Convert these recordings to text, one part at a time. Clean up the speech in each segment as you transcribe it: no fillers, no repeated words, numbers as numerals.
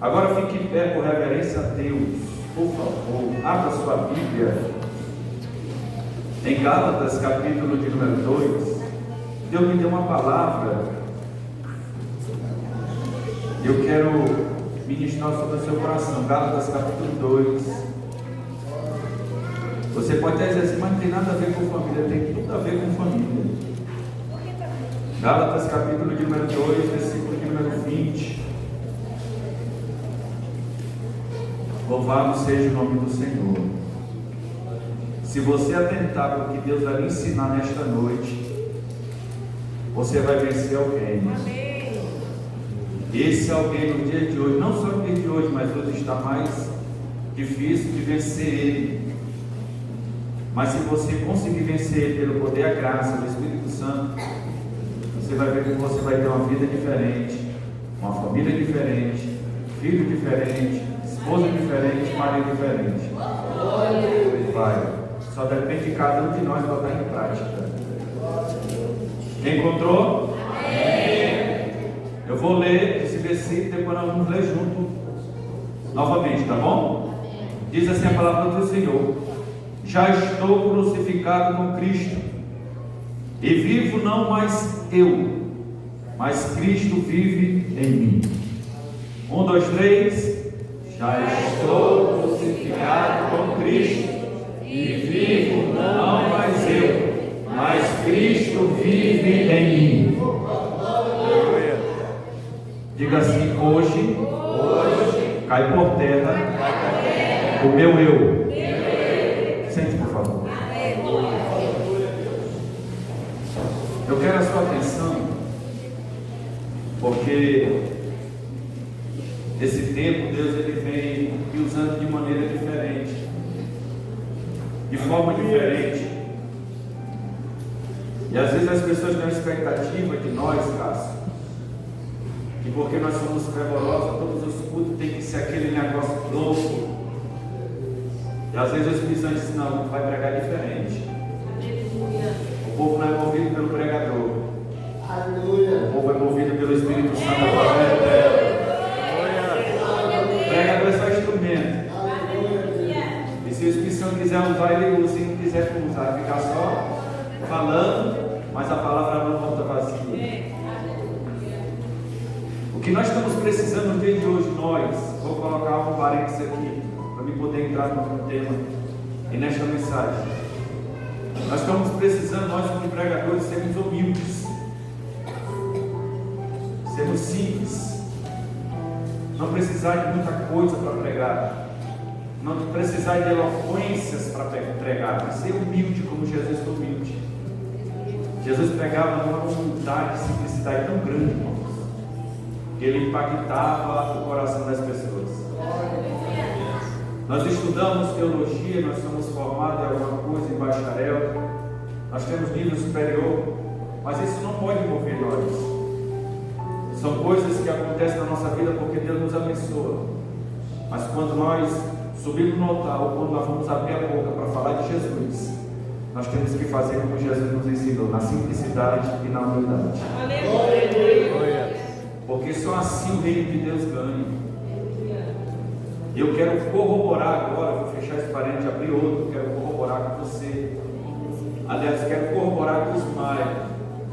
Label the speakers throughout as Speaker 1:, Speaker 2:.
Speaker 1: Agora fique em pé por reverência a Deus. Por favor, abra sua Bíblia em Gálatas, capítulo de número 2. Deus me deu uma palavra. Eu quero ministrar sobre o seu coração. Gálatas, capítulo 2. Você pode até dizer assim, mas não tem nada a ver com família. Tem tudo a ver com família. Gálatas, capítulo de número 2, versículo de número 20. Louvado seja o nome do Senhor. Se você atentar para o que Deus vai lhe ensinar nesta noite, você vai vencer alguém. Amém. Esse alguém no dia de hoje, não só no dia de hoje, mas hoje está mais difícil de vencer ele. Mas se você conseguir vencer ele pelo poder e a graça do Espírito Santo, você vai ver que você vai ter uma vida diferente, uma família diferente, filho diferente, esposa diferente, marido diferente. Vai. Só depende de cada um de nós botar em prática. Encontrou? Amém. Eu vou ler esse versículo e depois nós vamos ler junto novamente, tá bom? Diz assim a palavra do Senhor: já estou crucificado com Cristo, e vivo não mais eu, mas Cristo vive em mim. 1, 2, 3. Já estou crucificado com Cristo, e vivo não mais eu, mas Cristo vive em mim. Diga assim: hoje cai por terra o meu eu. Sente, por favor. Eu quero a sua atenção, porque esse tempo Deus ele vem me usando de maneira diferente, de forma diferente. E às vezes as pessoas têm a expectativa de nós, Cássio, que porque nós somos fervorosos, todos os cultos tem que ser aquele negócio louco. E às vezes os cristãos dizem: não, vai pregar diferente. O povo não é movido pelo pregador. O povo é movido pelo Espírito Santo através dela. O pregador é só instrumento. E se o Espírito Santo quiser usar, ele usa. Se não quiser usar, ficar só falando, mas a palavra não volta vazia. O que nós estamos precisando no dia de hoje, vou colocar um parênteses aqui, para me poder entrar no tema e nesta mensagem. Nós estamos precisando, nós como pregadores, sermos humildes, sermos simples, não precisar de muita coisa para pregar, não precisar de eloquências para pregar, mas ser humilde como Jesus foi humilde. Jesus pregava uma humildade e simplicidade tão grande, irmãos, que ele impactava o coração das pessoas. Nós estudamos teologia, nós somos formados em alguma coisa, em bacharel, nós temos nível superior, mas isso não pode mover nós. São coisas que acontecem na nossa vida porque Deus nos abençoa. Mas quando nós subimos no altar, ou quando nós vamos abrir a boca para falar de Jesus, nós temos que fazer como Jesus nos ensinou, na simplicidade e na humildade. Aleluia. Porque só assim o reino de Deus ganha. E eu quero corroborar agora, vou fechar esse parênteses, abrir outro, quero corroborar com você. Aliás, quero corroborar com o Ismael.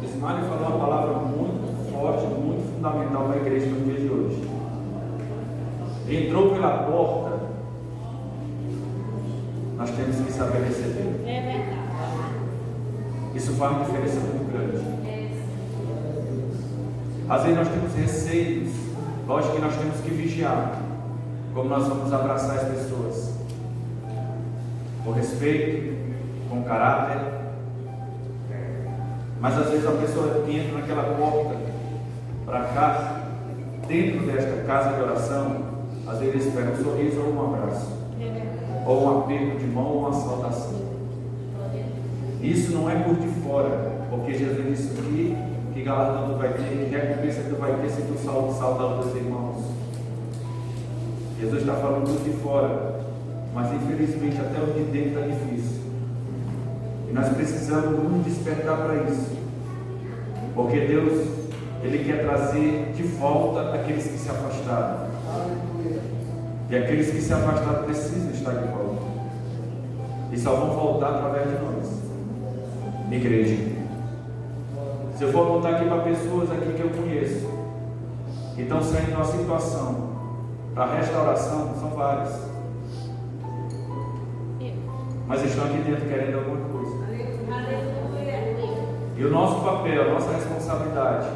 Speaker 1: O Ismael falou uma palavra muito forte, muito fundamental para a igreja no dia de hoje. Entrou pela porta, nós temos que saber receber. É verdade. Isso faz uma diferença muito grande. Às vezes nós temos receios, lógico que nós temos que vigiar como nós vamos abraçar as pessoas, com respeito, com caráter. Mas às vezes a pessoa entra naquela porta para cá, dentro desta casa de oração, às vezes ele espera um sorriso ou um abraço, ou um aperto de mão ou uma saudação. Isso não é por de fora, porque Jesus disse aqui que galardão tu vai ter, que recompensa tu vai ter se tu saudar os teus irmãos. Jesus está falando tudo de fora, mas infelizmente até o de dentro está difícil. E nós precisamos nos despertar para isso, porque Deus Ele quer trazer de volta aqueles que se afastaram. E aqueles que se afastaram precisam estar de volta. E só vão voltar através de nós, igreja. Se eu for apontar aqui para pessoas aqui que eu conheço, que estão saindo de uma situação para restauração, são vários. Mas estão aqui dentro querendo alguma coisa. E o nosso papel, a nossa responsabilidade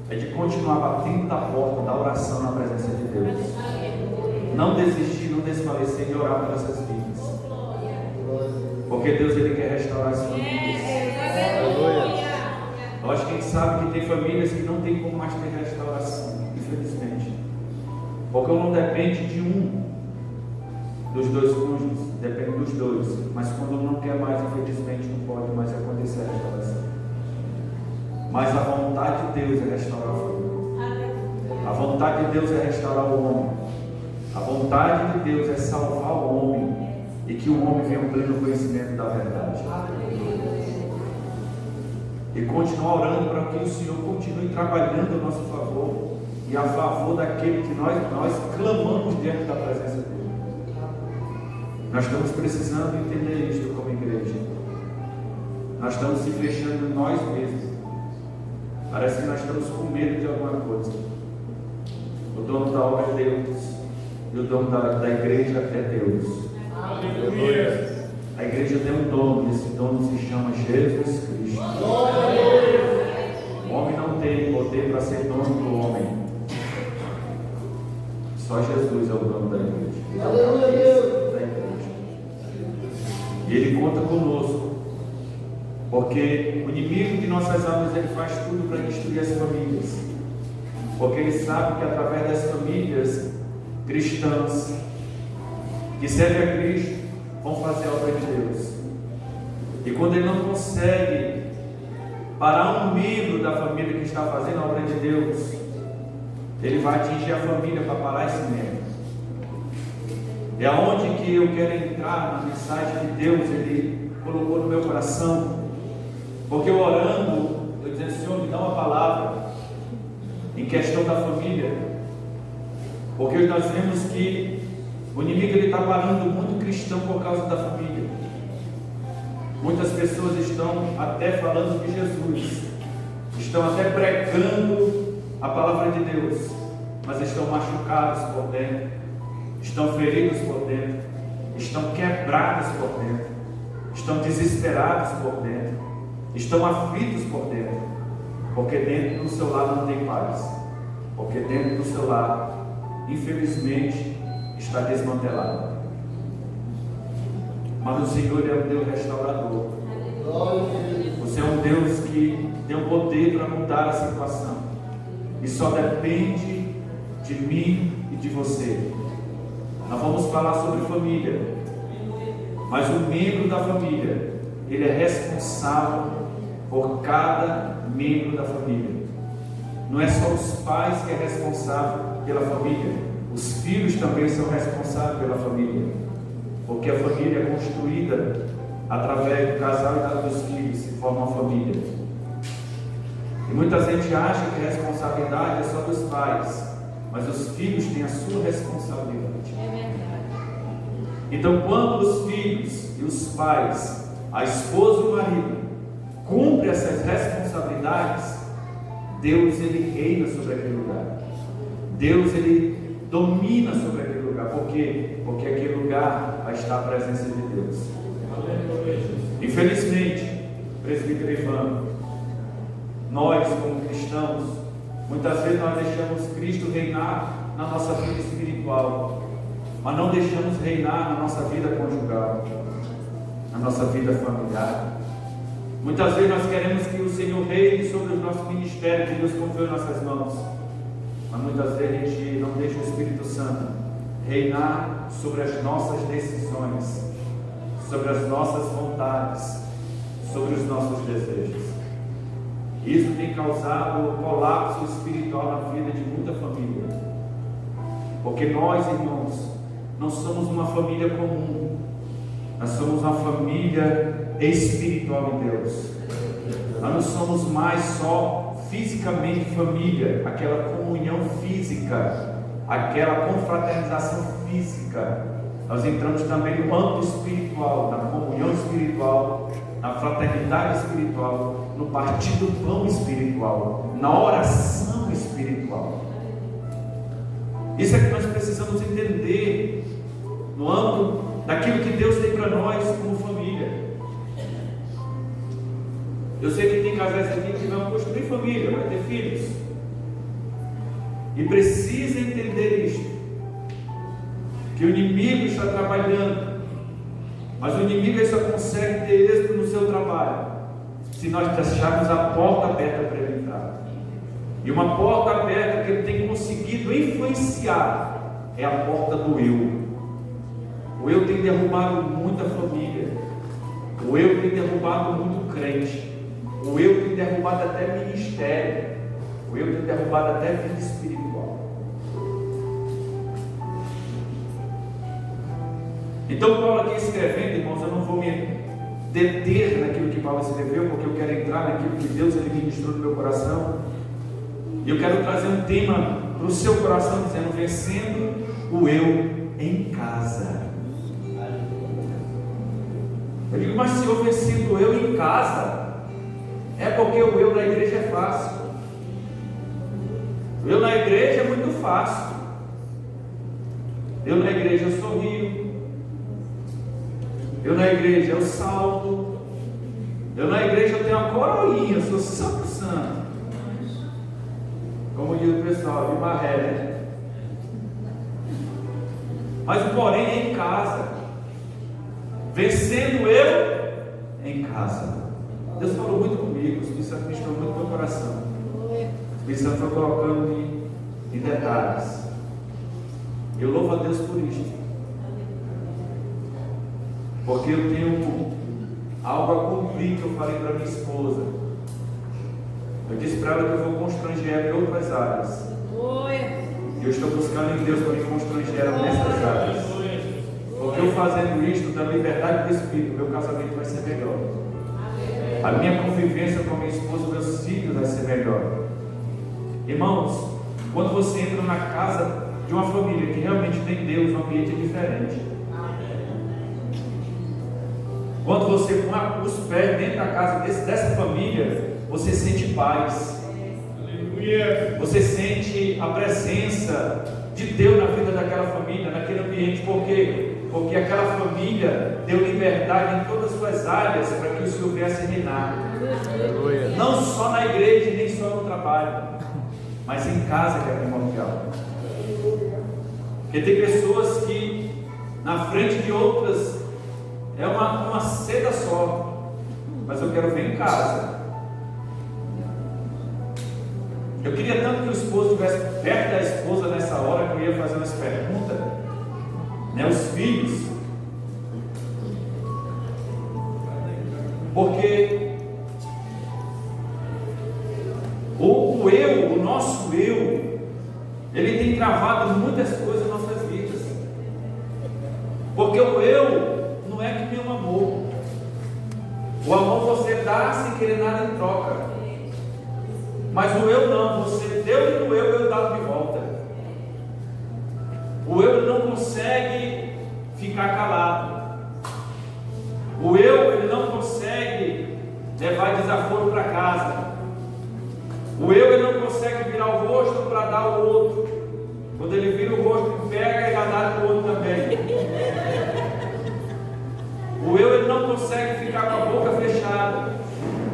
Speaker 1: é de continuar batendo na porta da oração na presença de Deus. Não desistir, não desfalecer de orar por essas vidas. Porque Deus, Ele quer restaurar as famílias. Nós, quem sabe que tem famílias que não tem como mais ter restauração, infelizmente. Porque não depende de um dos dois cônjuges, depende dos dois. Mas quando não quer mais, infelizmente, não pode mais acontecer a restauração. Mas a vontade de Deus é restaurar a família. A vontade de Deus é restaurar o homem. A vontade de Deus é salvar o homem e que o homem venha ao pleno conhecimento da verdade. E continuar orando para que o Senhor continue trabalhando a nosso favor e a favor daquele que nós clamamos diante da presença dele. Nós estamos precisando entender isto como igreja. Nós estamos se fechando em nós mesmos. Parece que nós estamos com medo de alguma coisa. O dono da obra é Deus. E o dono da igreja é Deus. Aleluia. A igreja tem um dono. E esse dono se chama Jesus Cristo. O homem não tem poder para ser dono do homem. Só Jesus é o dono da igreja. Aleluia. E Ele conta conosco. Porque o inimigo de nossas almas, ele faz tudo para destruir as famílias. Porque ele sabe que através das famílias cristãs que servem a Cristo vão fazer a obra de Deus. E quando ele não consegue parar um membro da família que está fazendo a obra de Deus, ele vai atingir a família para parar esse membro. É aonde que eu quero entrar na mensagem que Deus ele colocou no meu coração. Porque eu orando, eu dizendo, Senhor, me dá uma palavra em questão da família. Porque nós vemos que o inimigo está parando muito cristão por causa da família. Muitas pessoas estão até falando de Jesus, estão até pregando a palavra de Deus, mas estão machucados por dentro, estão feridos por dentro, estão quebrados por dentro, estão desesperados por dentro, estão aflitos por dentro, porque dentro do seu lar não tem paz, porque dentro do seu lar, infelizmente, está desmantelado. Mas o Senhor é um Deus restaurador. Você é um Deus que tem o poder para mudar a situação, e só depende de mim e de você. Nós vamos falar sobre família, mas o membro da família, ele é responsável por cada membro da família. Não é só os pais que é responsável pela família, os filhos também são responsáveis pela família, porque a família é construída através do casal e dos filhos, se forma uma família. E muita gente acha que a responsabilidade é só dos pais, mas os filhos têm a sua responsabilidade.
Speaker 2: É verdade.
Speaker 1: Então, quando os filhos e os pais, a esposa e o marido, cumprem essas responsabilidades, Deus ele reina sobre aquele lugar. Deus ele domina sobre aquele lugar. Por quê? Porque aquele lugar vai estar a presença de Deus. Infelizmente, presbítero Ivan, nós como cristãos, muitas vezes nós deixamos Cristo reinar na nossa vida espiritual, mas não deixamos reinar na nossa vida conjugal, na nossa vida familiar. Muitas vezes nós queremos que o Senhor reine sobre os nossos ministérios que Deus confiou em nossas mãos, mas muitas vezes a gente não deixa o Espírito Santo reinar sobre as nossas decisões, sobre as nossas vontades, sobre os nossos desejos. Isso tem causado colapso espiritual na vida de muita família, porque nós, irmãos, não somos uma família comum, nós somos uma família espiritual em Deus. Nós não somos mais só fisicamente família, aquela comunhão física, aquela confraternização física, nós entramos também no âmbito espiritual, na comunhão espiritual, na fraternidade espiritual, no partir do pão espiritual, na oração espiritual. Isso é que nós precisamos entender no âmbito daquilo que Deus tem para nós como família. Eu sei que tem casais aqui que vão construir família, vai ter filhos, e precisa entender isto, que o inimigo está trabalhando, mas o inimigo só consegue ter êxito no seu trabalho se nós deixarmos a porta aberta para ele entrar. E uma porta aberta que ele tem conseguido influenciar é a porta do eu. O eu tem derrubado muita família, o eu tem derrubado muito crente, o eu tem derrubado até ministério, o eu tem derrubado até vida espiritual. Então Paulo aqui escrevendo, irmãos, eu não vou me deter naquilo que Paulo escreveu, porque eu quero entrar naquilo que Deus ele ministrou no meu coração. E eu quero trazer um tema para o seu coração, dizendo: vencendo o eu em casa. Eu digo, mas se eu vencendo o eu em casa, é porque o eu na igreja é fácil. O eu na igreja é muito fácil. Eu na igreja eu sorrio. Eu na igreja eu salto. Eu na igreja eu tenho uma coroinha, eu sou santo santo. Como diz o pessoal, de maré, né? Mas o porém é em casa. Vencendo eu em casa. Deus falou muito comigo, o Espírito Santo ministrou muito no meu coração. O Espírito Santo foi colocando em detalhes. Eu louvo a Deus por isto, porque eu tenho algo a cumprir que eu falei para minha esposa. Eu disse para ela que eu vou constranger ela em outras áreas. E eu estou buscando em Deus para me constranger ela nessas áreas. Porque eu fazendo isto, da liberdade do Espírito, meu casamento vai ser melhor. A minha convivência com a minha esposa, meus filhos vai ser melhor. Irmãos, quando você entra na casa de uma família que realmente tem Deus, o ambiente é diferente. Quando você põe os pés dentro da casa dessa família, você sente paz. Você sente a presença de Deus na vida daquela família, naquele ambiente. Por quê? Porque aquela família deu liberdade em todas as suas áreas para que o Senhor viesse reinar. Não só na igreja, nem só no trabalho, mas em casa, que é primordial. Porque tem pessoas que na frente de outras é uma seda só, mas eu quero ver em casa. Eu queria tanto que o esposo estivesse perto da esposa nessa hora, que eu ia fazer umas perguntas, né? Os filhos, porque o eu, o nosso eu, ele tem travado muitas coisas nas nossas vidas. Porque o eu não é que nem o amor. O amor você dá sem querer nada em troca. Mas o eu não, você deu no eu dá de volta. O eu não consegue ficar calado. O eu ele não consegue levar desaforo para casa. O eu ele não consegue virar o rosto para dar ao outro. Quando ele vira o rosto, ele pega e dá para o outro também. O eu ele não consegue ficar com a boca fechada,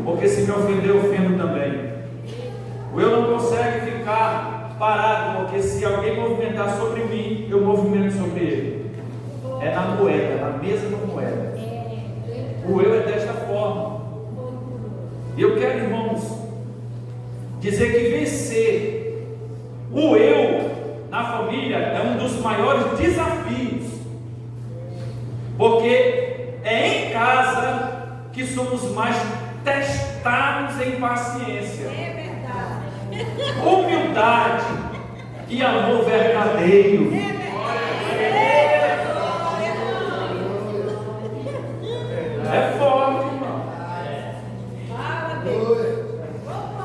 Speaker 1: porque se me ofender, eu ofendo também. O eu não consegue ficar parado, porque se alguém movimentar sobre mim, eu movimento sobre ele. É na moeda, na mesa da moeda. O eu é desta forma. E eu quero, irmãos, dizer que vencer o eu na família é um dos maiores desafios, porque é em casa que somos mais testados em paciência, humildade e amor verdadeiro. É forte, irmão.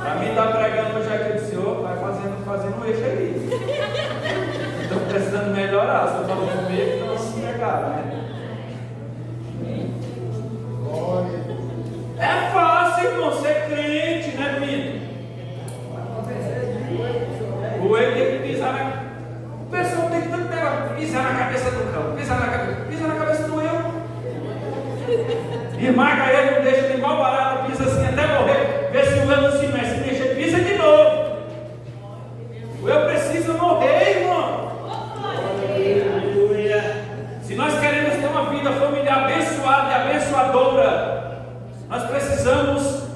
Speaker 1: Para mim está pregando melhorar. Se eu falo comer, então se pegar, né? É fácil, irmão, ser crente, né, menino? O ele tem que pisar na... O pessoal tem que pisar na cabeça do cão, pisar na cabeça do eu. Esmaga ele, não deixa ele mal barato, pisa assim até morrer. Vê se o eu não se mexe, se mexer, pisa de novo. O eu precisa morrer, irmão. Se nós queremos ter uma vida familiar abençoada e abençoadora, nós precisamos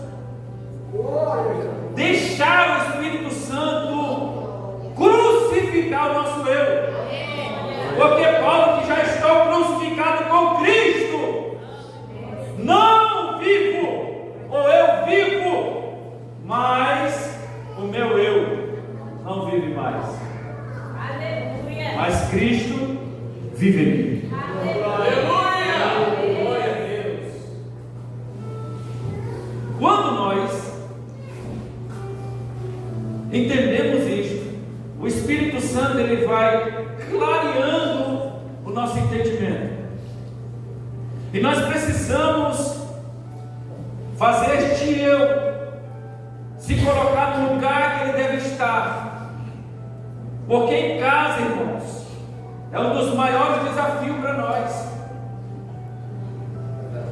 Speaker 1: deixar o Espírito Santo crucificar o nosso eu. Porque Paulo que já está crucificado com Cristo, não vivo, ou eu vivo, mas o meu eu não vive mais. Aleluia. Mas Cristo vive em mim. Aleluia. Glória a Deus. Quando nós entendemos isto, o Espírito Santo ele vai clareando o nosso entendimento. E nós precisamos fazer este eu se colocar no lugar que ele deve estar. Porque em casa, irmãos, é um dos maiores desafios para nós.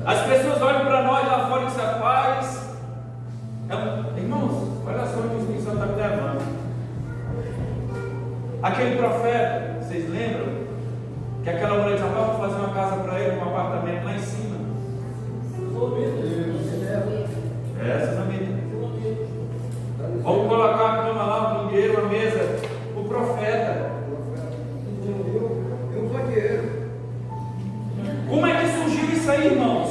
Speaker 1: As pessoas olham para nós lá fora e dizem: rapaz, irmãos, olha só o que o Espírito Santo está me levando. Aquele profeta, vocês lembram? Que aquela mulher disse: vamos fazer uma casa para ele, um apartamento lá em cima. Essa não é minha. Vamos colocar a cama lá, um pingueiro, uma mesa. O profeta. Como é que surgiu isso aí, irmãos?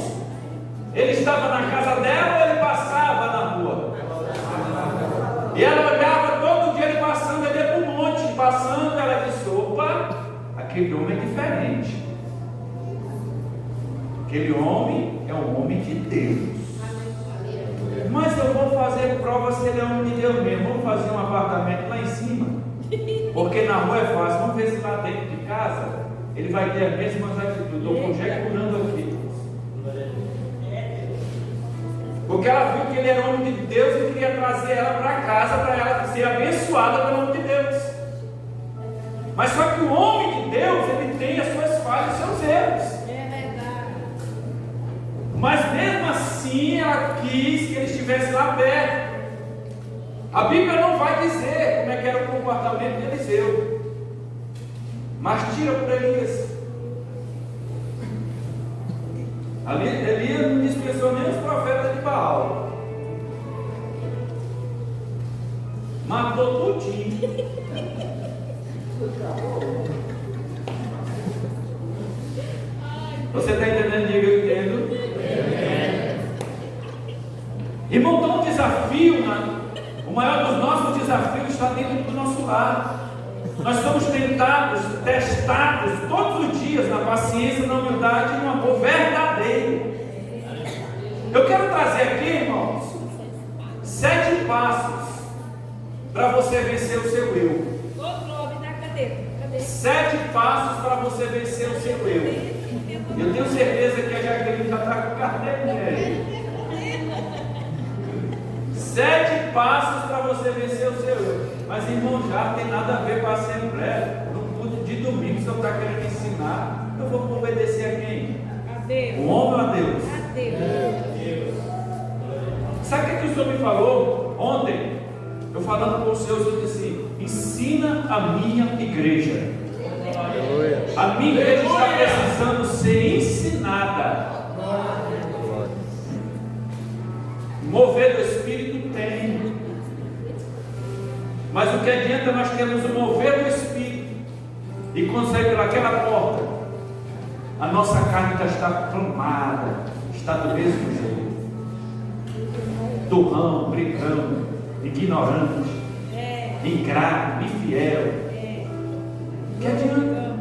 Speaker 1: Ele estava na casa dela ou ele passava na rua? E ela olhava todo dia ele passando, ele ia para o monte, passando, ela disse: opa, aquele homem é diferente. Aquele homem é um homem de Deus. Mas eu vou fazer prova se ele é homem de Deus mesmo. Vamos fazer um apartamento lá em cima, porque na rua é fácil. Vamos ver se lá dentro de casa ele vai ter as mesmas atitudes. Estou conjecturando aqui, porque ela viu que ele era homem de Deus e queria trazer ela para casa, para ela ser abençoada pelo homem de Deus. Mas só que o homem de Deus, ele tem as suas falhas, os seus erros. Mas mesmo assim ela quis que ele estivesse lá perto. A Bíblia não vai dizer como é que era o comportamento de Eliseu, mas tira por Elias. Ali Elias não dispensou nem os profetas de Baal, matou tudinho. Você está entendendo? Diga: eu entendo. Irmão, então o desafio, o maior dos nossos desafios está dentro do nosso lar. Nós somos tentados, testados todos os dias na paciência, na humildade e no amor verdadeiro. Eu quero trazer aqui, irmãos, 7 passos para você vencer o seu eu. 7 passos para você vencer o seu eu. Eu tenho certeza que a Jaqueline já está com o caderninho aí. 7 passos para você vencer o seu eu. Mas, irmão, já tem nada a ver com a assembleia. No culto de domingo, se eu está querendo ensinar, eu vou obedecer a quem? A Deus. O homem ou a Deus? A Deus. Sabe o que o Senhor me falou ontem? Eu falando com os seus, eu disse assim: ensina a minha igreja. A minha igreja está precisando ser ensinada. Mover do Espírito tem, mas o que adianta nós termos o mover do Espírito e quando sair pelaquela porta, a nossa carne já está formada, está do mesmo jeito, turrão, brincando, ignorante, ingrato, infiel. Que adianta?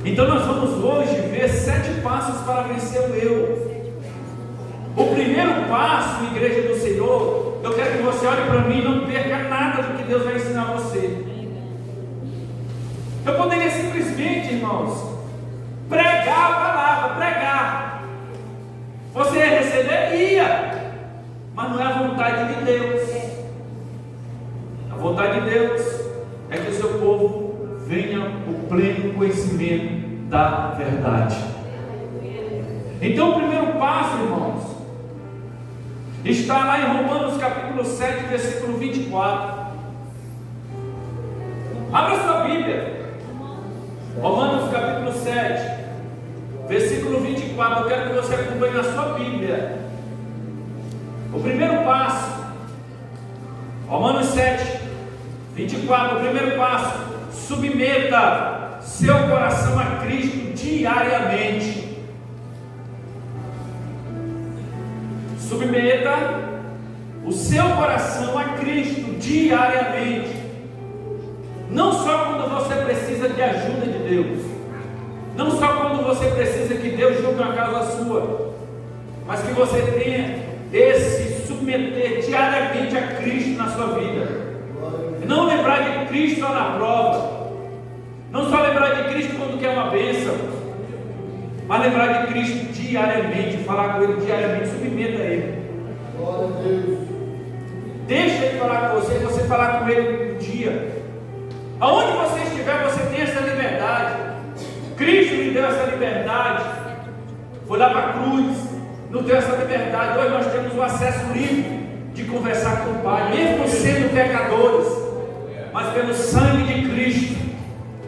Speaker 1: Então nós vamos hoje ver 7 passos para vencer o eu. O primeiro passo, igreja do Senhor, eu quero que você olhe para mim e não perca nada do que Deus vai ensinar você. Eu poderia irmãos, pregar a palavra, pregar. Você ia receber? Ia, mas não é a vontade de Deus. A vontade de Deus é que o seu povo venha ao pleno conhecimento da verdade. Então o primeiro passo, irmãos, está lá em Romanos capítulo 7, versículo 24. Abra sua Bíblia. Romanos capítulo 7, versículo 24. Eu quero que você acompanhe na sua Bíblia. O primeiro passo, Romanos 7, 24. O primeiro passo: submeta seu coração a Cristo diariamente. Submeta o seu coração a Cristo diariamente. Não só quando você precisa de ajuda de Deus, não só quando você precisa que Deus julgue uma causa sua, mas que você tenha esse submeter diariamente a Cristo na sua vida. Não lembrar de Cristo só na prova, não só lembrar de Cristo quando quer uma bênção, mas lembrar de Cristo diariamente, falar com Ele diariamente, submeta a Ele.
Speaker 2: Glória a Deus.
Speaker 1: Deixa Ele falar com você, você falar com Ele um dia. Aonde você estiver, você tem essa liberdade. Cristo lhe deu essa liberdade. Foi lá para a cruz, nos deu essa liberdade. Hoje nós temos o acesso livre de conversar com o Pai, mesmo sendo pecadores, mas pelo sangue de Cristo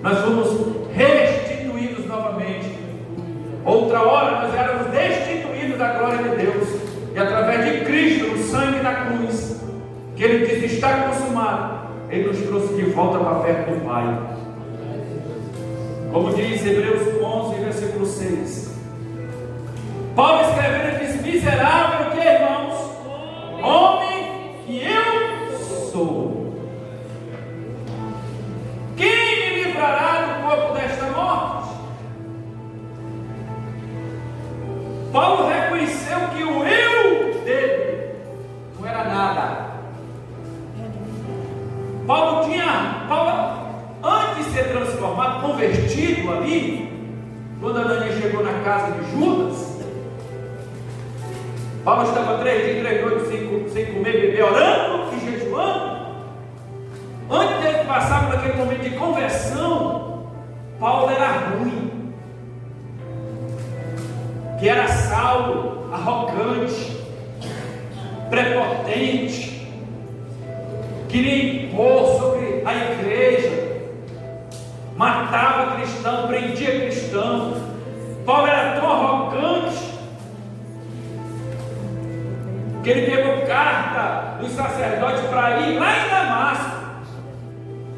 Speaker 1: nós fomos restituídos novamente. Outra hora nós éramos destituídos da glória de Deus, e através de Cristo, no sangue da cruz, que Ele diz está consumado, Ele nos trouxe de volta para perto do Pai. Como diz Hebreus 11, versículo 6. Paulo escrevendo, ele diz: miserável que, irmãos, homem que eu sou. Quem me livrará do corpo desta morte? Paulo reconheceu que o eu dele não era nada. Paulo, antes de ser transformado, convertido ali, quando Ananias chegou na casa de Judas, Paulo estava 3 dias, 3 noites sem comer e beber, orando e jejuando. Antes de ele passar por aquele momento de conversão, Paulo era ruim, que era Saulo, arrogante, prepotente, queria impor sobre a igreja, matava cristão, prendia cristão. Paulo era tão arrogante que ele pegou carta dos sacerdotes para ir lá em Damasco,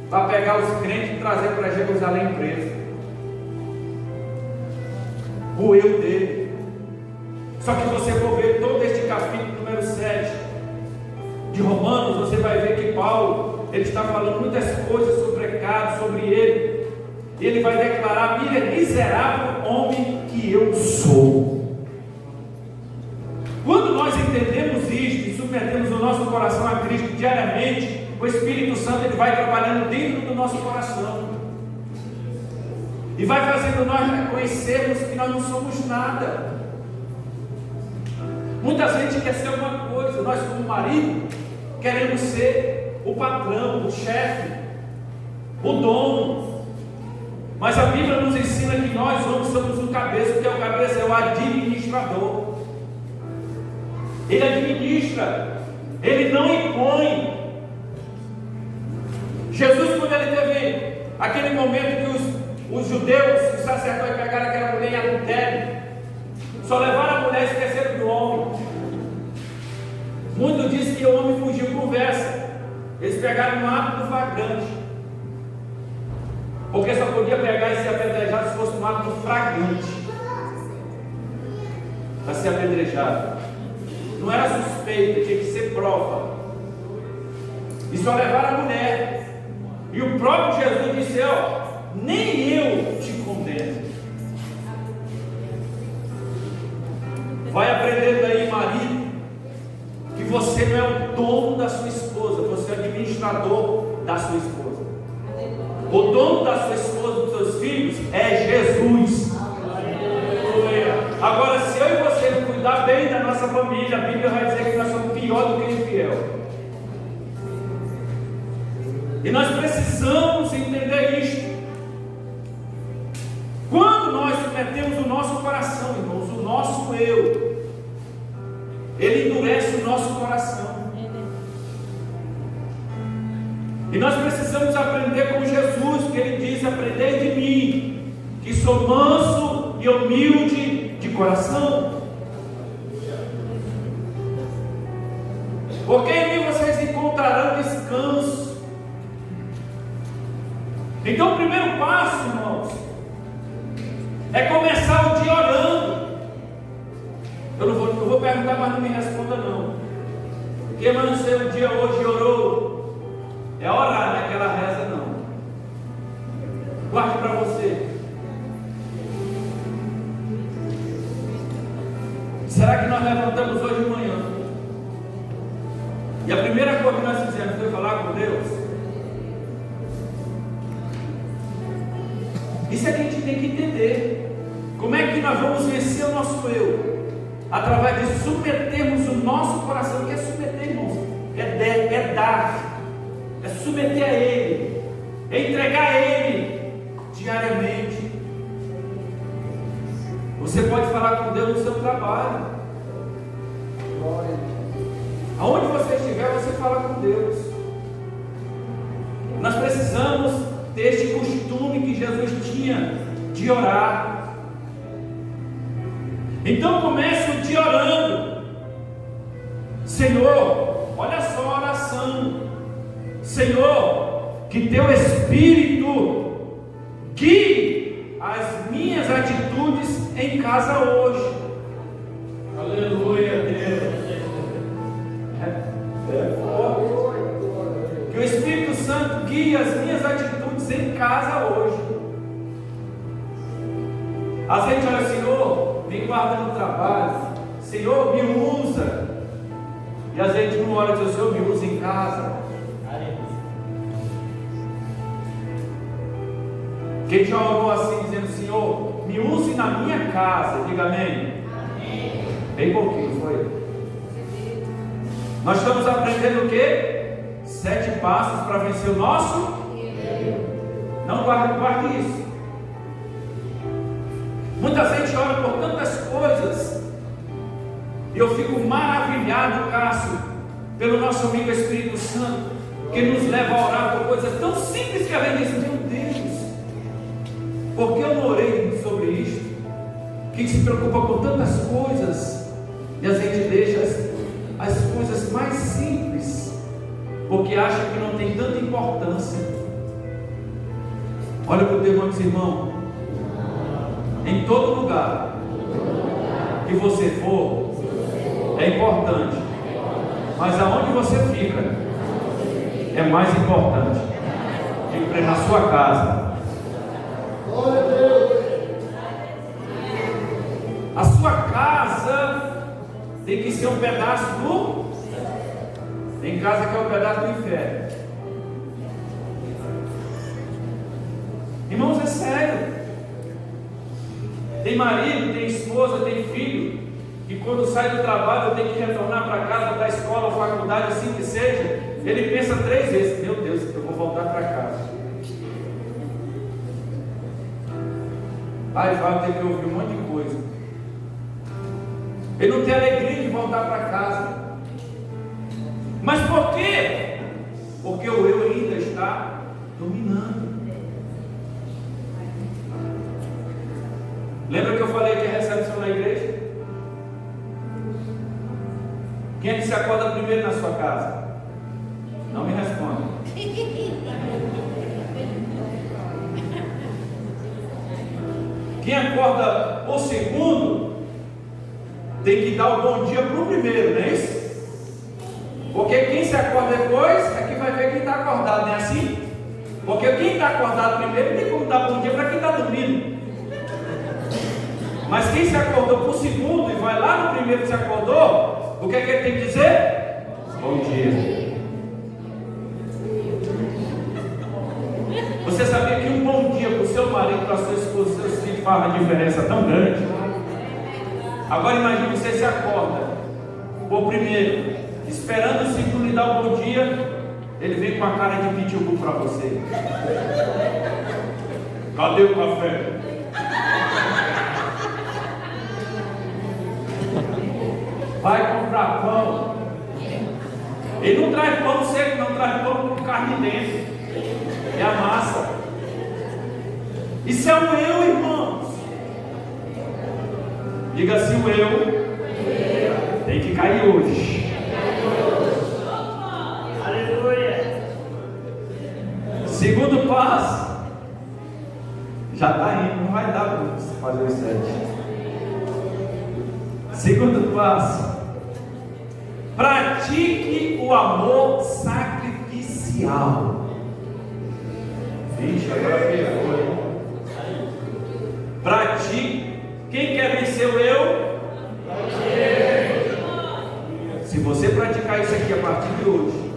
Speaker 1: para pegar os crentes e trazer para Jerusalém preso. O eu dele. Só que você for ver todo este capítulo número 7 de Romanos, você vai ver que Paulo, ele está falando muitas coisas sobre pecado, sobre ele. E ele vai declarar: miserável homem que eu sou. Quando nós entendemos isto e submetemos o nosso coração a Cristo diariamente, o Espírito Santo ele vai trabalhando dentro do nosso coração e vai fazendo nós reconhecermos que nós não somos nada. Muita gente quer ser alguma coisa. Nós, como marido, queremos ser o patrão, o chefe, o dono. Mas a Bíblia nos ensina que nós homens somos o cabeça. O que é o cabeça? É o administrador. Ele administra, ele não impõe. Jesus, quando ele teve aquele momento que os judeus, os sacerdotes pegaram aquela mulher em adultério, só levaram a mulher e esqueceram do homem. Muito diz que o homem fugiu com conversa. Eles pegaram um ato do flagrante, porque só podia pegar e ser apedrejado se fosse um ato flagrante para ser apedrejado. Não era suspeita, tinha que ser prova. E só levaram a mulher. E o próprio Jesus disse: ó, nem eu te condeno. Vai aprendendo aí, marido, que você não é o dono da sua esposa, você é o administrador da sua esposa. O dono da sua esposa, dos seus filhos, é família, a Bíblia vai dizer que nós somos pior do que infiel. E nós precisamos entender isto. Quando nós submetemos o nosso coração, irmãos, o nosso eu, ele endurece o nosso coração. E nós precisamos aprender com Jesus, que ele diz: aprendei de mim, que sou manso e humilde de coração. Porque em mim vocês encontrarão descanso. Então o primeiro passo, irmãos, é começar o dia orando. Eu não vou perguntar, mas não me responda não. Quem amanheceu o dia hoje e orou? É orar, não é aquela reza não. Guarde para você. Será que nós levantamos hoje de manhã e a primeira coisa que nós fizemos foi falar com Deus? Isso é que a gente tem que entender. Como é que nós vamos vencer o nosso eu? Através de submetermos o nosso coração. O que é submeter, irmãos? É dar. É submeter a Ele, é entregar a Ele diariamente. Você pode falar com Deus no seu trabalho. Aonde você estiver, você fala com Deus. Nós precisamos ter este costume que Jesus tinha de orar. Então comece o dia orando. Senhor, olha só a oração. Senhor, que teu Espírito guie as minhas atitudes em casa hoje. Aleluia, Deus. Que o Espírito Santo guie as minhas atitudes em casa hoje. A gente olha: Senhor, me guarda no trabalho. Senhor, me usa. E a gente não ora e diz: Senhor, me usa em casa. Quem já orou assim, dizendo: Senhor, me use na minha casa? Diga amém. Amém. Bem pouquinho, foi. Nós estamos aprendendo o quê? 7 passos para vencer o nosso. Não guarde isso. Muita gente ora por tantas coisas, e eu fico maravilhado, Cássio, pelo nosso amigo Espírito Santo, que nos leva a orar por coisas tão simples que a gente diz: meu Deus, por que eu não orei sobre isto? Que se preocupa com tantas coisas e a gente deixa as coisas mais simples, porque acha que não tem tanta importância. Olha para o teu irmão e diz: irmão, em todo lugar que você for, é importante, mas aonde você fica é mais importante. Fique na sua casa. A sua casa tem que ser um pedaço do... Tem casa que é um pedaço do inferno. Irmãos, é sério. Tem marido, tem esposa, tem filho, e quando sai do trabalho tem que retornar para casa, da escola ou faculdade, assim que seja, ele pensa 3 vezes: meu Deus, eu vou voltar para casa. Aí vai ter que ouvir um monte de coisa. Ele não tem alegria de voltar para casa. Mas por quê? Porque o eu ainda está dominando. Lembra que eu falei que é recepção na igreja? Quem é que se acorda primeiro na sua casa? Não me responda. Quem acorda por segundo tem que dar o bom dia para o primeiro, não é isso? Porque quem se acorda depois é que vai ver quem está acordado, não é assim? Porque quem está acordado primeiro tem como dar bom dia para quem está dormindo. Mas quem se acordou por segundo e vai lá no primeiro que se acordou, o que é que ele tem que dizer? Bom dia. Você sabia que um bom dia para o seu marido, para a sua esposa, seus filhos, faz uma diferença tão grande? Agora imagine, você se acorda por primeiro, esperando se tu lhe dar um bom dia, ele vem com a cara de pitbull para você. Cadê o café? Vai comprar pão. Ele não traz pão seco, não traz pão com carne dentro. É a massa. Isso é o eu, irmãos. Diga assim: o eu tem que cair hoje. Aleluia. Segundo passo. Já está indo, não vai dar para você fazer os 7. Segundo passo. Pratique o amor sacrificial. Vixe, agora pegou, hein? Pratique. Quem quer vencer o eu? Se você praticar isso aqui a partir de hoje,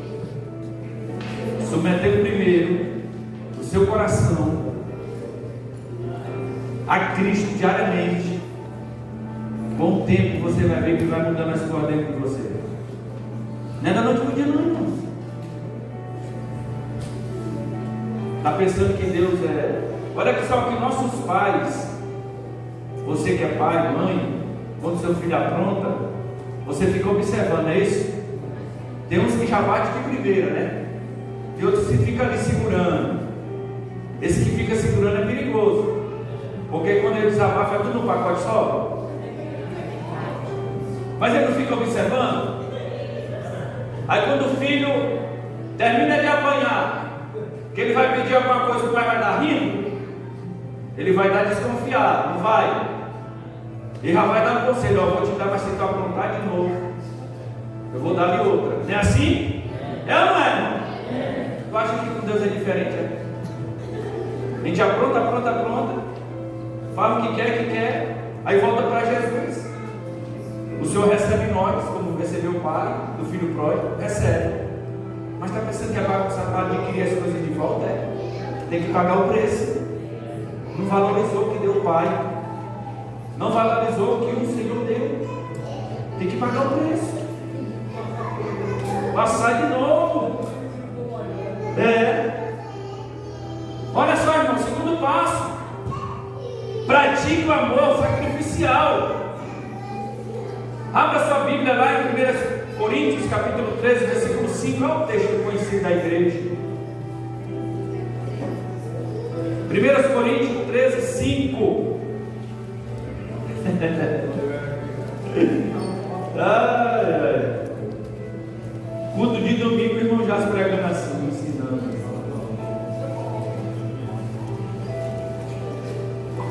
Speaker 1: submetendo primeiro o seu coração a Cristo diariamente, com o tempo você vai ver que vai mudando as coisas dentro de você. Não é da noite para o dia, não, irmão. Está pensando que Deus é. Olha que só que nossos pais, você que é pai, mãe, quando seu filho apronta, você fica observando, é isso? Tem uns que já bate de primeira, né? Tem outros que fica ali segurando. Esse que fica segurando é perigoso, porque quando ele desabafa é tudo no pacote só. Mas ele não fica observando. Aí quando o filho termina de apanhar, que ele vai pedir alguma coisa, o pai vai dar rindo, ele vai dar desconfiado, não vai? Ele já vai dar um conselho: ó, vou te dar, mas se tu aprontar de novo, eu vou dar-lhe outra. Não é assim? É ou não é, irmão? Tu acha que com Deus é diferente? É? A gente apronta, fala o que quer, aí volta para Jesus. O Senhor recebe nós, como recebeu o pai do filho pródigo, recebe. Mas está pensando que agora para adquirir as coisas de volta? Tem que pagar o preço. Não valorizou o que deu o pai, não valorizou o que o Senhor deu. Tem que pagar o preço. Passar de novo. Olha só, irmão, segundo passo. Pratique o amor sacrificial. Abra sua Bíblia lá em 1 Coríntios, capítulo 13, versículo 5. É o texto conhecido da igreja. 1 Coríntios 13, 5. Culto de domingo, o irmão já se pregando assim, ensinando.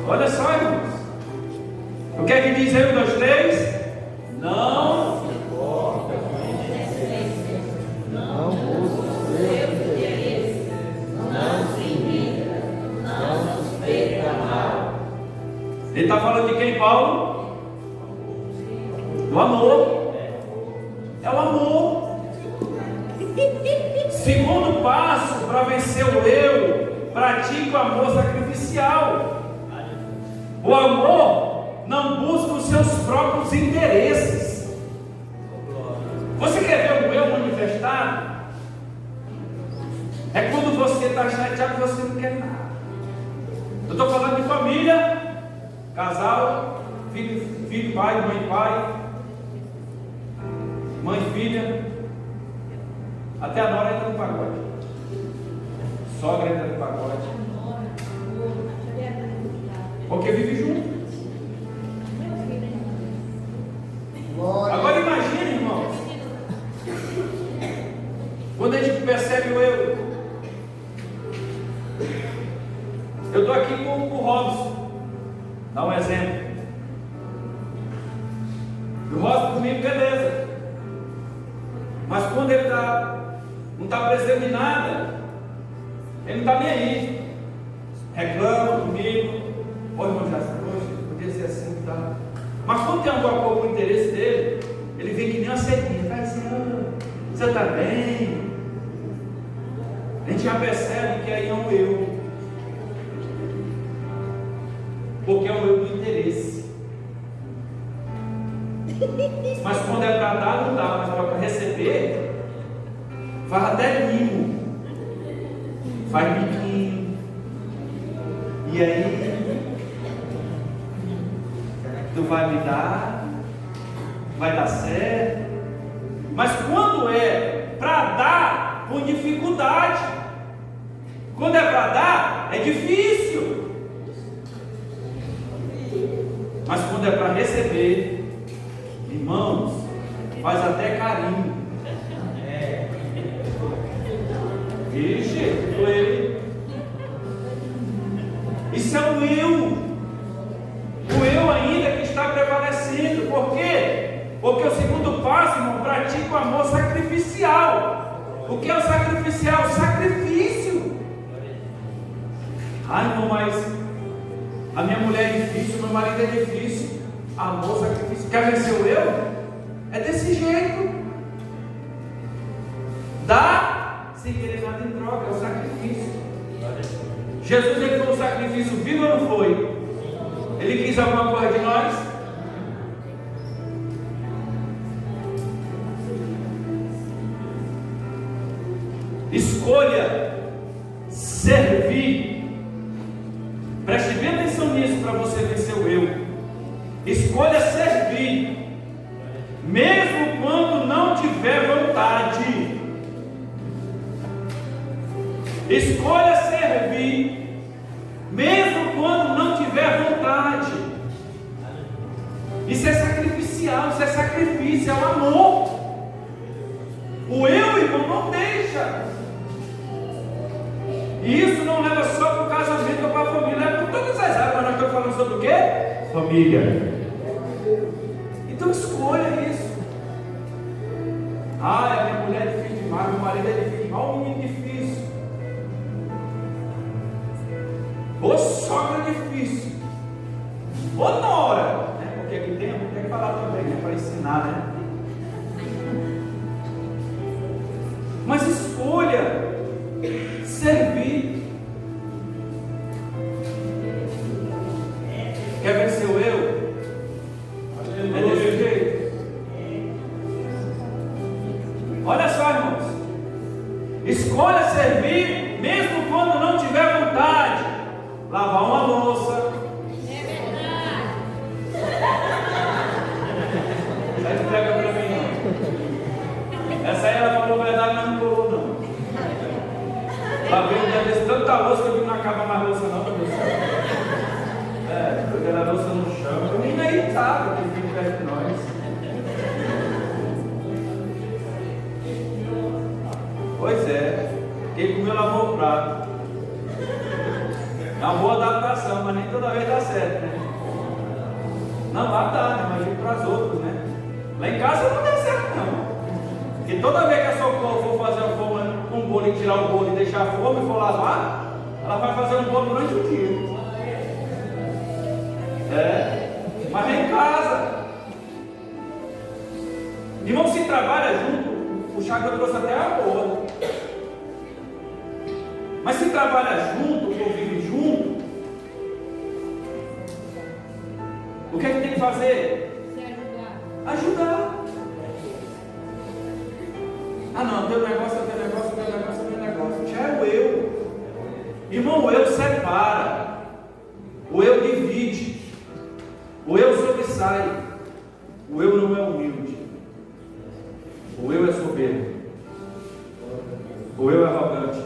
Speaker 1: Olha só, irmãos. O que é que diz aí? 1, 2, 3. Não busque o seu interesse, não se irrita, não suspeita mal. Ele está falando de quem, Paulo? Do amor. É o amor. Segundo passo para vencer o eu: pratique o amor sacrificial. O amor não busca os seus próprios interesses. Você quer ver o eu manifestado? É quando você está chateado que você não quer nada. Eu estou falando de família, casal, filho, pai, mãe, filha. Até a nora entra no pacote, sogra entra no pacote, porque vive junto. Agora imagine, irmãos, quando a gente percebe o eu. Eu estou aqui com o Robson, dá um exemplo. O Robson comigo, beleza, mas quando ele não está precisando de nada, ele não está nem aí, reclama comigo. Ô irmão, já podia ser assim, tá? Mas quando tem alguma coisa com o interesse dele, ele vem que nem uma sequinha, vai assim: você está bem? A gente já percebe que aí é um eu, porque é o eu do interesse. Mas quando é para dar, não dá. Mas para receber, faz até mimo, faz biquinho. E aí, tu vai me dar, vai dar certo. Mas quando é para dar, com dificuldade. Quando é para dar, é difícil. Mas quando é para receber, irmãos, faz até carinho. Vixe, foi. Isso é o eu ainda que está prevalecendo. Por quê? Porque o segundo passo, irmão, pratica o amor sacrificial. O que é o sacrificial? O sacrifício. Ah, irmão, mas a minha mulher é difícil, meu marido é difícil. Amor, sacrifício. Quer vencer o eu? É desse jeito. Dá sem querer nada em troca, é o sacrifício. Jesus, ele foi um sacrifício vivo ou não foi? Ele quis alguma coisa de nós? Escolha servir. Preste bem atenção nisso para você vencer o eu. Escolha servir, mesmo quando não tiver vontade. Escolha servir, mesmo quando não tiver vontade. Isso é sacrificial, isso é sacrifício, é o amor. O eu, irmão, não deixa. E isso não leva só para o casamento ou para a família, leva para todas as áreas. Mas nós estamos falando sobre o quê? Família. Então escolha isso. Ah, a minha mulher é difícil demais, meu marido é difícil demais, olha o menino difícil. Ô sogra difícil. Ô nora, né? Porque aqui tem que falar também, né? Para ensinar, né? Mas escolha servir. Quer vencer o eu? É desse jeito. Olha só, irmãos. Escolha servir, mesmo quando não tiver vontade. Lavar uma louça.
Speaker 2: É verdade.
Speaker 1: Essa aí não pega pra mim, não. Essa aí ela falou a verdade, mas não colou, não. Lavei um dia desse tanta louça que eu vi que não acaba mais louça, não, meu Deus do céu. Porque era louça no chão. O menino aí sabe que fica perto de nós. Pois é. Quem comeu lavou o prato. É uma boa adaptação, mas nem toda vez dá certo, né? Não, lá dá, né? Imagina para os outros, né? Lá em casa não dá certo, não. Porque toda vez que a Socorro for fazer um bolo e tirar o bolo e deixar a forma e for lavar, ela vai fazer um bolo durante o dia. Mas é em casa. Irmão, se trabalha junto, o chá que eu trouxe até é boa. Mas se trabalha junto, ou vive junto, o que é que tem que fazer?
Speaker 2: Se ajudar.
Speaker 1: Ajudar. Ah não, teu negócio, teu negócio, teu negócio, teu negócio. Já é o eu. Irmão, o eu separa. O eu divide. O eu sobressai. O eu não é humilde. O eu é soberbo. O eu é arrogante.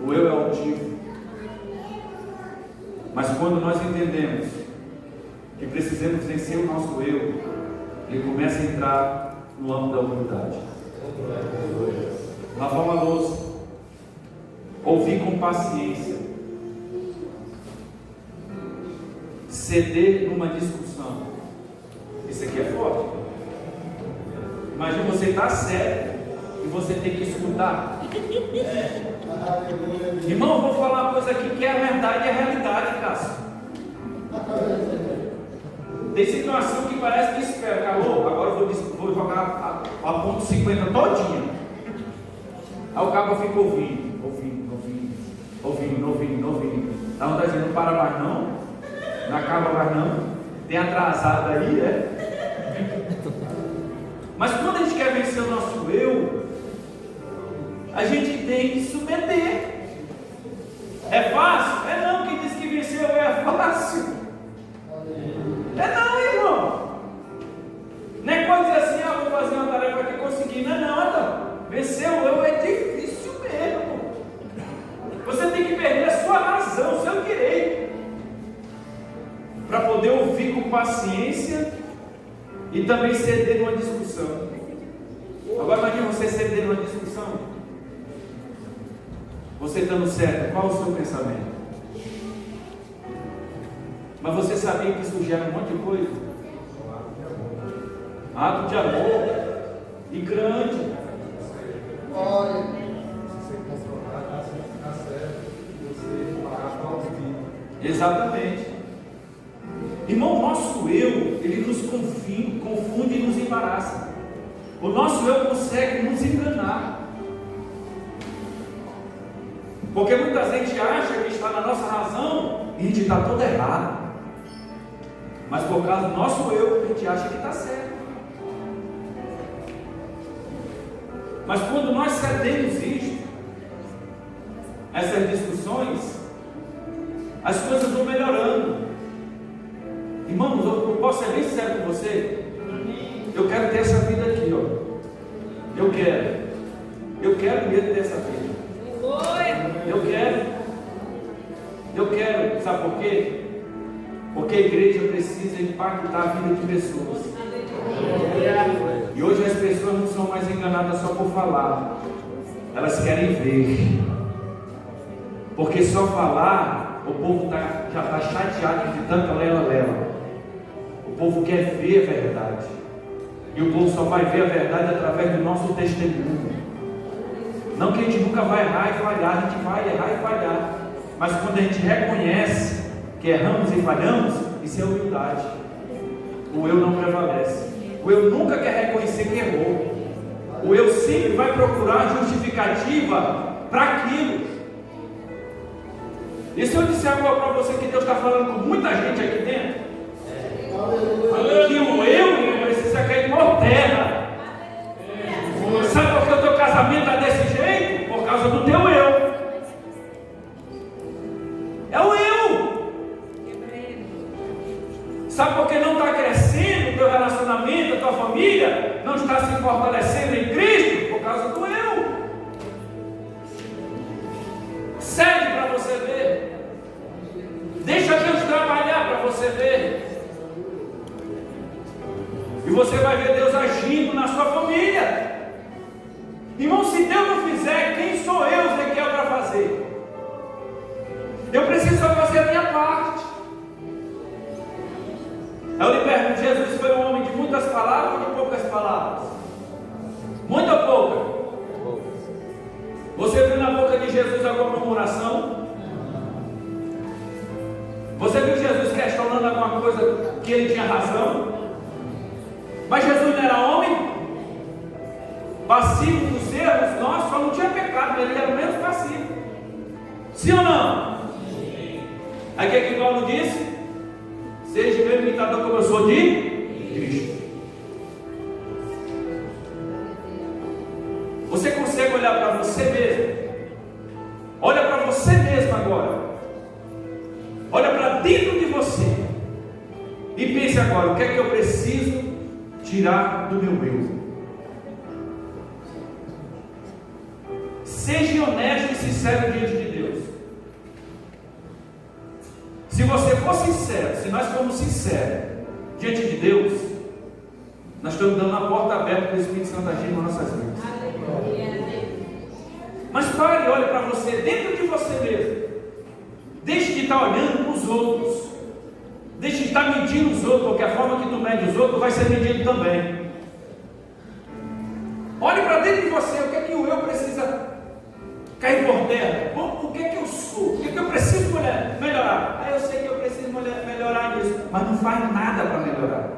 Speaker 1: O eu é altivo. Mas quando nós entendemos que precisamos vencer o nosso eu, ele começa a entrar no âmbito da humildade. Lavar uma louça, ouvir com paciência, ceder numa discussão. Isso aqui é forte. Imagina você estar certo e você tem que escutar. Irmão, vou falar uma coisa aqui que é a verdade e a realidade, Cássio. Tem situação que parece que espera, calor, agora eu vou jogar a ponto 50 todinha. Aí o cabo fica ouvindo. Dá vontade de não para mais não acaba mais não. Tem atrasado aí, né? Mas quando a gente quer vencer o nosso eu, a gente tem que submeter. É fácil? É não. Quem disse que vencer o eu é fácil? É não, irmão. Não é coisa assim, vou fazer uma tarefa aqui e conseguir. Não é nada. Vencer o eu é difícil mesmo. Você tem que perder a sua razão, o seu direito, para poder ouvir com paciência e também ceder numa discussão. Agora imagine você ceder numa discussão. Você estando certo, qual o seu pensamento? Mas você sabia que isso gera um monte de coisa? Ato de amor e grande.
Speaker 3: Olha, se você confrontar, você ficar certo, você parar para ouvir.
Speaker 1: Exatamente. Irmão, nosso eu, ele nos confunde e nos embaraça. O nosso eu consegue nos enganar. Porque muita gente acha que está na nossa razão e a gente está todo errado. Mas por causa do nosso eu, a gente acha que está certo. Mas quando nós cedemos isto, essas discussões, as coisas vão melhorando. Irmãos, eu posso ser bem sincero com você? Eu quero ter essa vida aqui, ó. Eu quero mesmo ter essa vida. Eu quero, sabe por quê? Porque a igreja precisa impactar a vida de pessoas. E hoje as pessoas não são mais enganadas só por falar, elas querem ver. Porque só falar, o povo já está chateado de tanta lela. O povo quer ver a verdade. E o povo só vai ver a verdade através do nosso testemunho. Não que a gente nunca vai errar e falhar, a gente vai errar e falhar. Mas quando a gente reconhece que erramos e falhamos, isso é humildade. O eu não prevalece. O eu nunca quer reconhecer que errou. O eu sempre vai procurar justificativa para aquilo. E se eu disser agora para você que Deus está falando com muita gente aqui dentro, que o eu precisa cair por terra. Sabe por que o teu casamento está desse jeito? Por causa do teu eu. É o eu. Sabe por que não está crescendo o teu relacionamento, a tua família? Não está se fortalecendo em Cristo? Por causa do eu. Cede para você ver. Deixa Deus trabalhar para você ver. E você vai ver Deus agindo na sua família. Irmão, se Deus não fizer, quem sou eu, Ezequiel, para fazer? Eu preciso só fazer a minha parte. Eu lhe pergunto, Jesus foi um homem de muitas palavras ou de poucas palavras? Muita ou pouca? Você viu na boca de Jesus alguma murmuração? Você viu Jesus questionando alguma coisa que ele tinha razão? Mas Jesus não era homem? Passivo dos erros nossos, só não tinha pecado, mas ele era o menos passivo. Sim ou não? Aí o que Paulo disse? Seja meu imitador como eu sou de Cristo. Você consegue olhar para você mesmo? Olha para você mesmo agora. Olha para dentro de você. E pense agora, o que é que eu preciso tirar do meu eu? Seja honesto e sincero diante de Deus. Se você for sincero, se nós formos sinceros diante de Deus, nós estamos dando a porta aberta para o Espírito Santo agir nas nossas vidas. Mas pare e olhe para você, dentro de você mesmo. Deixe de estar olhando para os outros. Deixe de estar medindo os outros, porque a forma que tu mede os outros vai ser medido também. Olhe para dentro de você, o que é que o eu precisa cair por terra? O que é que eu sou? O que é que eu preciso melhorar? Eu sei que eu preciso melhorar nisso, mas não faz nada para melhorar.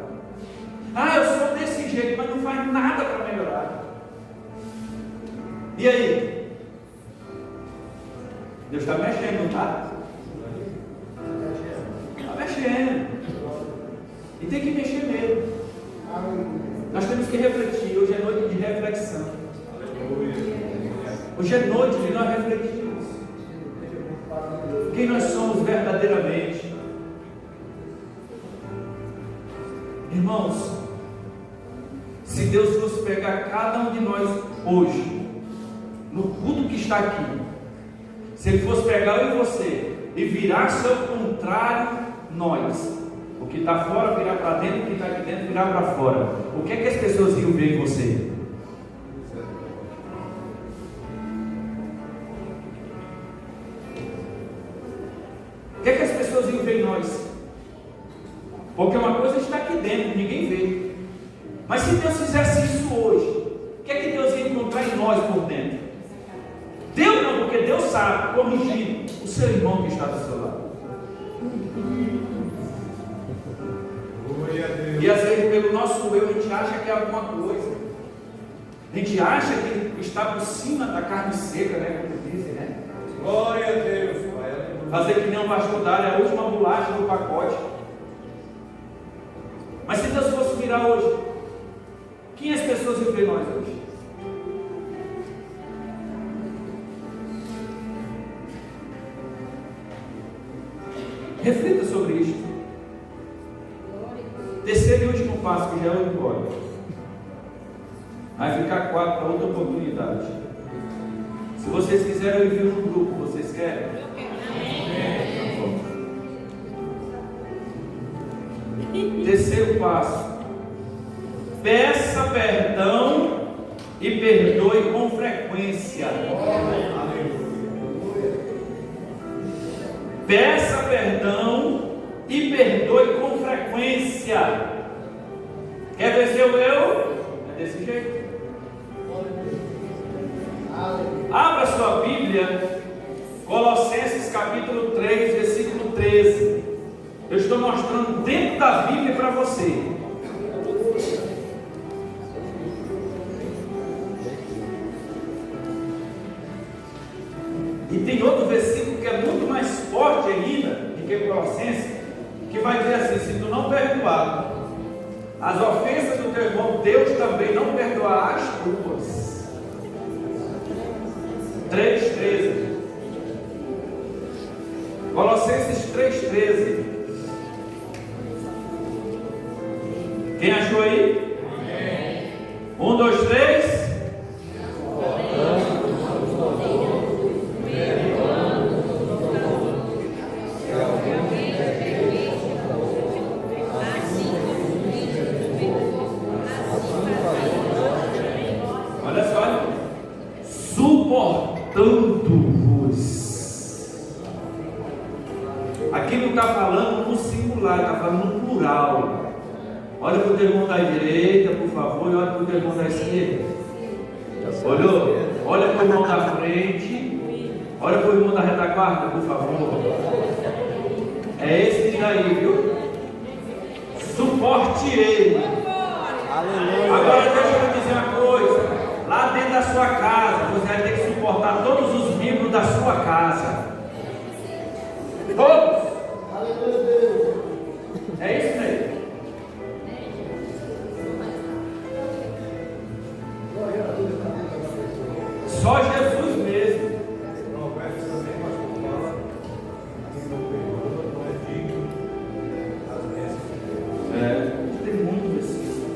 Speaker 1: Eu sou desse jeito, mas não faz nada para melhorar. E aí? Deus está mexendo, não está? Está mexendo. E tem que mexer mesmo. Nós temos que refletir. Hoje é noite de reflexão. Hoje é noite de nós refletirmos quem nós somos verdadeiramente. Irmãos, se Deus fosse pegar cada um de nós hoje, no culto que está aqui, se Ele fosse pegar eu e você e virar-se ao contrário, nós, o que está fora virar para dentro, o que está aqui dentro virar para fora, o que é que as pessoas iam ver em você? O que é que as pessoas iam ver em nós? Porque uma coisa está aqui dentro, ninguém vê. Mas se Deus fizesse isso hoje, o que é que Deus ia encontrar em nós por dentro? Deus não, porque Deus sabe corrigir o seu irmão que está do seu lado. E às vezes pelo nosso eu a gente acha que é alguma coisa. A gente acha que está por cima da carne seca, né? Como dizem, né? Glória a Deus. Fazer que nem um pastor dar a última bolacha do pacote. Mas se Deus fosse virar hoje, quem as pessoas iam ver nós hoje? Reflita sobre isto. Terceiro e último passo, que já é o embora. Vai ficar 4 para outra oportunidade. Se vocês quiserem, eu envio no grupo. Vocês querem? Terceiro passo: peça perdão e perdoe com frequência. Peça perdão e perdoe com frequência. Quer vencer o eu? É desse jeito. Abra sua Bíblia, Colossenses capítulo 3, versículo 13. Eu estou mostrando dentro da Bíblia para você. E tem outro versículo que é muito mais forte ainda do que Colossenses, que vai dizer assim: se tu não perdoar as ofensas do teu irmão, Deus também não perdoará as tuas. 3,13. Colossenses 3,13. Quem achou aí? 1, 2, 3. Olha só, suportando-vos. Aqui não está falando no singular, está falando no plural. Olha para o teu irmão da direita, por favor, e olha para o teu irmão da esquerda. Olhou? Olha para o irmão da frente. Olha para o irmão da retaguarda, por favor. É esse daí, viu? Suporte ele. Agora deixa eu dizer uma coisa. Lá dentro da sua casa, você vai ter que suportar todos os membros da sua casa. Todos. É isso mesmo. Só Jesus mesmo. Tem muito versículo.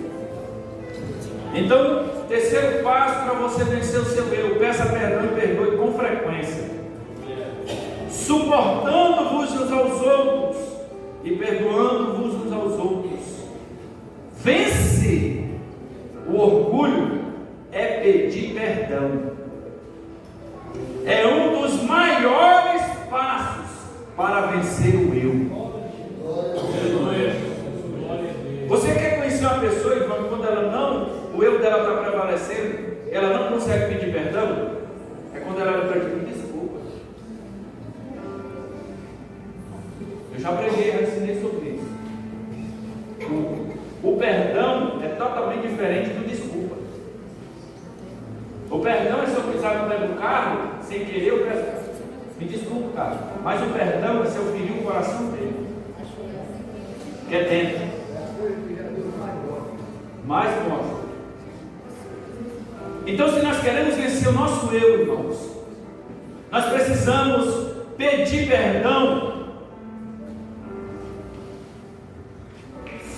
Speaker 1: Então, terceiro passo para você vencer o seu eu: peça perdão e perdoe com frequência, suportando-vos uns aos outros e perdoando-vos uns aos outros. Vence o orgulho é pedir perdão. É um dos maiores passos para vencer o eu. Você quer conhecer uma pessoa e quando ela não, o eu dela está prevalecendo, ela não consegue pedir perdão? É quando ela pede desculpa. Eu já preguei, já ensinei sobre isso. O perdão é totalmente diferente do desculpa. O perdão é se eu pisar no pé do carro, sem querer, eu peço, me desculpa, cara. Mas o perdão é se eu ferir o coração dele, que é dentro. Mais forte. Então, se nós queremos vencer o nosso eu, irmãos, nós precisamos pedir perdão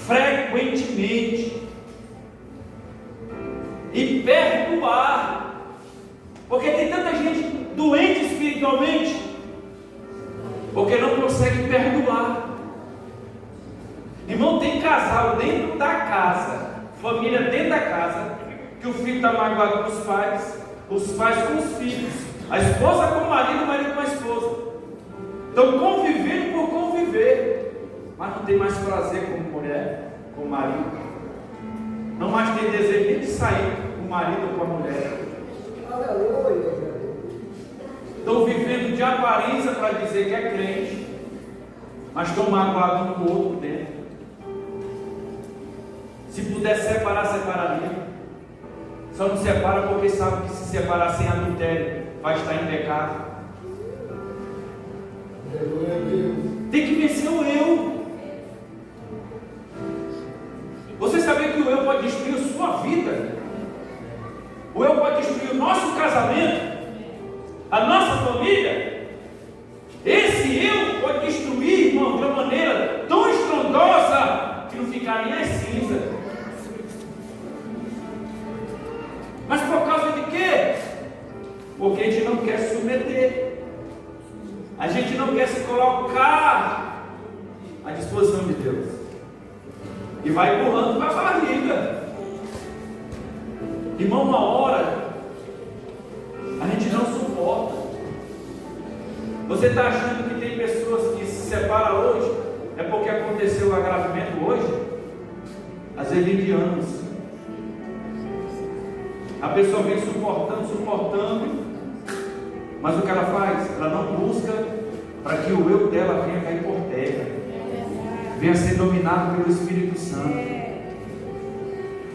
Speaker 1: frequentemente e perdoar, porque tem tanta gente doente espiritualmente porque não consegue perdoar. Irmão, tem casal dentro da casa, família dentro da casa, que o filho está magoado com os pais com os filhos, a esposa com o marido com a esposa. Estão convivendo por conviver, mas não tem mais prazer como mulher, com o marido. Não mais tem desejo nem de sair com o marido ou com a mulher. Estão vivendo de aparência para dizer que é crente, mas estão magoados um com o outro dentro. Se puder separar, separaria. Só não separa porque sabe que se separar sem adultério vai estar em pecado. Tem que vencer o eu. Você sabia que o eu pode destruir a sua vida? O eu pode destruir o nosso casamento, a nossa família. Esse eu pode destruir, irmão, de uma maneira tão estrondosa que não ficar nem as cinzas. Mas por causa de quê? Porque a gente não quer se submeter, a gente não quer se colocar à disposição de Deus, e vai empurrando para a barriga. Irmão, uma hora a gente não suporta. Você está achando que tem pessoas que se separam hoje é porque aconteceu o agravamento hoje? Às vezes vem de anos. A pessoa vem suportando, mas o que ela faz? Ela não busca para que o eu dela venha cair por terra, venha ser dominado pelo Espírito Santo.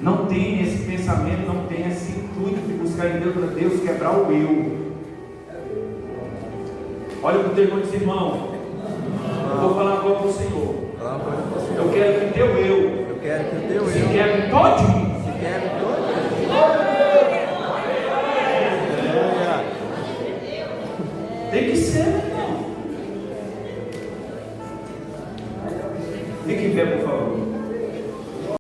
Speaker 1: Não tem esse pensamento, não tem esse intuito de buscar em Deus para Deus quebrar o eu. Olha para o teu irmão e diz: irmão, eu vou falar agora para o Senhor. Eu quero que o teu eu se quebre todinho.